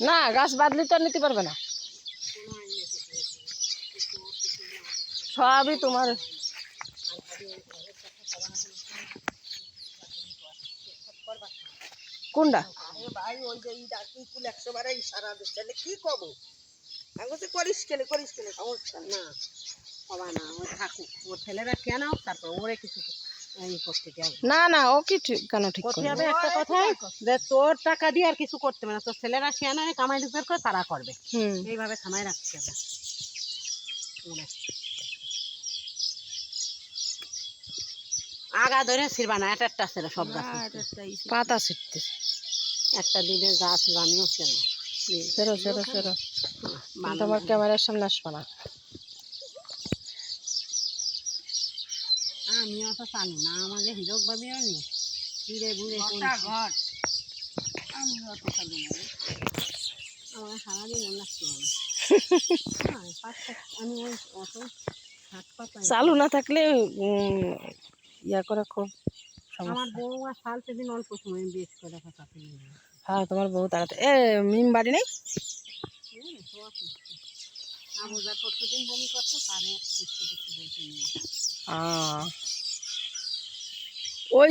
না গাছ বাদলি তো নিতে পারবে না, সবই তোমার। কোনটা ভাই ওই যে ডাকি কুল 100 বারে ইশারা দিচ্ছে কি কব, আমি বলছি করিস কেন সমস্যা না বাবা না, ও থাকুক, ও ছেলেরা কেন তারপর ওরে কিছু করতে চাই না। না ও কি ঠিক কেন ঠিক করতে করবে? হবে একটা কথা যে তোর টাকা দিয়ে আর কিছু করতে হবে না, তোর ছেলেরা শিয়ানা কামাই বের করে তারা করবে, এইভাবে খামাই রাখতে হবে। আগা ধরে ছিড়বা না, একটা ছিল সব গাছ পাতা ছিটতে একটা দিনের গাছ আমিও ছিল সেরো সেরো সেরো, তোমার ক্যামেরার সামনে আসবে না। আমিও তো জানি না, আমাকে হিরক ভাবিও নি ঘুরে ঘুরে ঘর আমি অত চালু না, আমার সারাদিন লাগছে আমি ওই অত চালু না থাকলে ইয়া করে খুব আমার বউ আর সাল সেদিন অল্প সময় বেশ করে কথা। হ্যাঁ তোমার বউ তাড়াতাড়ি মিম বাড়ি নেই, আবু যা প্রতিদিন বমি করছে তারে সুস্থ করতে বলতে নিয়ে ওই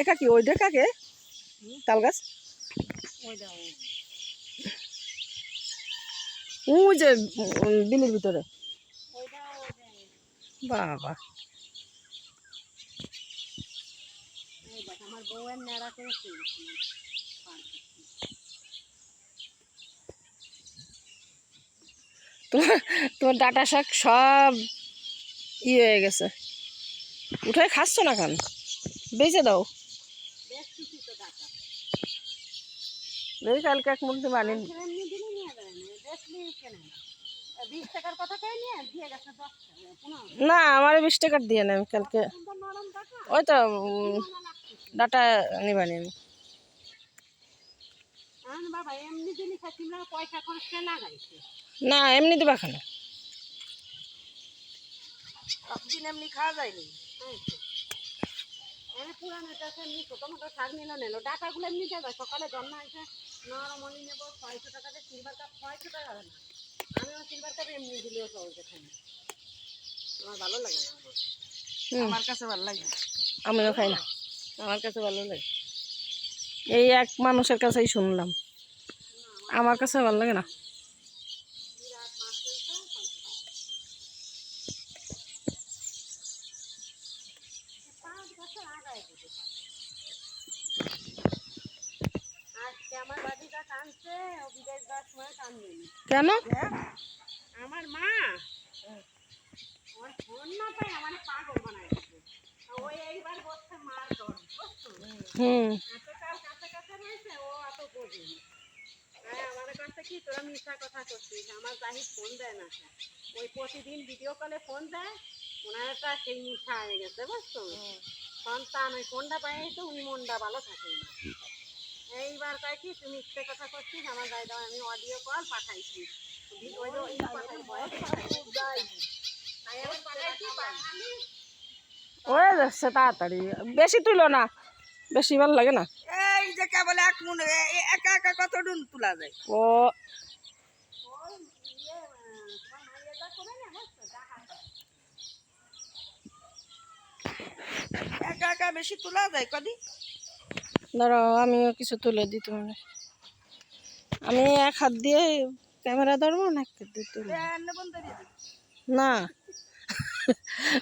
একা কি ওই কাকে তাল গাছ ওইটা ওই যে বিলের ভিতরে ওইটা বাবা। আমার বউয়ের নেড়া করে তোমার তোমার ডাটা শাক সব হয়ে গেছে, উঠাই খাচ্ছ না কেন? বেঁচে দাও, কালকে এক মুখ দিয়ে মানি। 20 টাকার কথা কই নিয়ে দিয়ে গেছে 10 টাকা না আমার 20 টাকার দিয়ে না, আমি কালকে ওই তো ডাটা নিবানি আমি। বাবা এমনি দিনই খাচ্ছি না, পয়সা খরচ করে লাগাইছে না এমনি দিবা কেন, সবদিন এমনি খাওয়া যায়নি। পুরানোটা এমনি ছোটো মোটো শাক নিল ডাটাগুলো এমনি দেওয়া যায়, সকালে জন্ম হয়েছে নরমণি নেবো 600 টাকাতে সিলভার কাপ 600 টাকা না, আমিও সিলভার কাপ এমনি দিলেও সহজে খাই না, আমার ভালো লাগে না, আমার কাছে ভালো লাগে, আমিও খাই না, আমার কাছে ভালো লাগে। এই এক মানুষের কাছেই শুনলাম, আমার কাছে ভালো লাগে না। আমার বাড়িটা কাঁদছে, ও বিদেশ যাওয়ার সময় কাঁদবেন কেন? আমার মা ওর ফোন না পাই আমার পাগল বানাই দিচ্ছে, ওই এইবার বসছে মার ডর, বুঝছো? এতকাল কাছে কাছে রয়েছে ও এত বোঝেনি। হ্যাঁ আমার কাছে কি তোরা মিথ্যা কথা করছিস, আমার জাহিদ ফোন দেয় না, ওই প্রতিদিন ভিডিও কলে ফোন দেয়, ওনার একটা সেই মিথ্যা হয়ে গেছে, বুঝছো? সন্তান ওই ফোনটা পাই তো উনি মনটা ভালো থাকে না, এইবার কয় কি তুমি মিথ্যে কথা করছিস, আমার জায়গা আমি অডিও কল পাঠাইছি, হয়ে যাচ্ছে তাড়াতাড়ি, বেশি তুলো না, বেশি ভালো লাগে না। এই যে কেবল এক মনে একা একা কত ডুন তোলা যায়, ও একা একা বেশি তোলা যায় কদি। ধরো আমিও কিছু তুলে দিই তোমার, আমি এক হাত দিয়ে ক্যামেরা ধরবো না, এক হাত দিয়ে তুলবো না।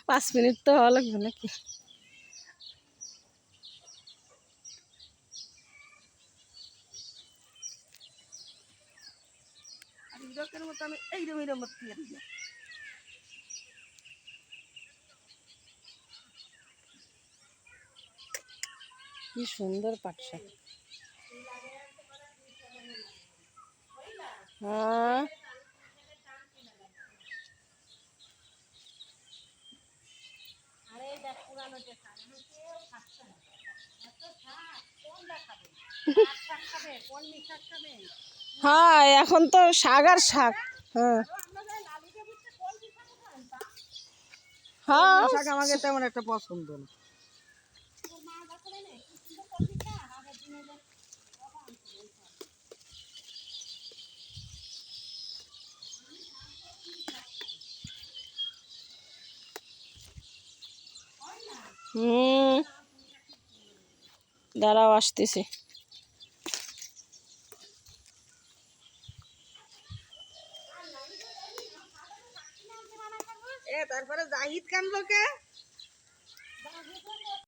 5 মিনিট তো হওয়া লাগবে নাকি? কি সুন্দর পাট শাক, হ্যাঁ হ্যাঁ এখন তো শাক আর শাক। হ্যাঁ হ্যাঁ শাক আমাকে তেমন একটা পছন্দ না। হুম, দাঁড়াও আসতেছি। তারপরে জাহিদ কানলো কে?